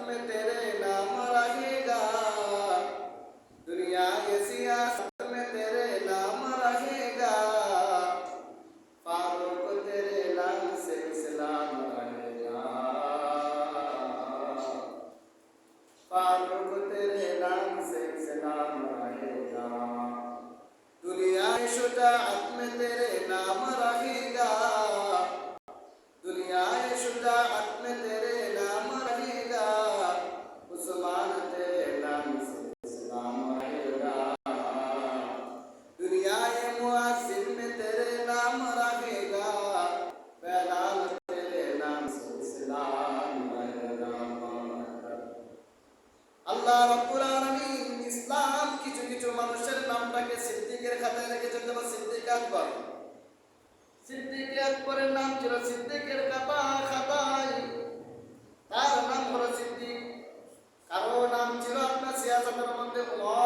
में तेरे नाम रहेगा, दुनिया ये सियासत में तेरे नाम रहेगा, फारूक तेरे नाम से इस्लाम रहेगा, फारूक तेरे नाम से इस्लाम रहेगा, दुनिया शुजाअत में तेरे नाम रहेगा, दुनिया शुजाअत में तेरे नाम रहेगा, उस्मान तेरे नाम से इस्लाम रहेगा, दुनिया मुआज़िन में तेरे नाम रहेगा, बेलाल तेरे नाम से इस्लाम रहेगा। আল্লাহ রাব্বুল আলামিন ইসলাম কিছু কিছু মানুষের নামটাকে সিদ্দিকের খাতায় রেখেছেন, যেমন সিদ্দিক আকবর। সিদ্দিক আকবরের নাম ছিল সিদ্দিকের খাতায়, তার নাম হলো সিদ্দিক। কারো নাম ছিল আপনার সিয়াসতের মধ্যে উমর।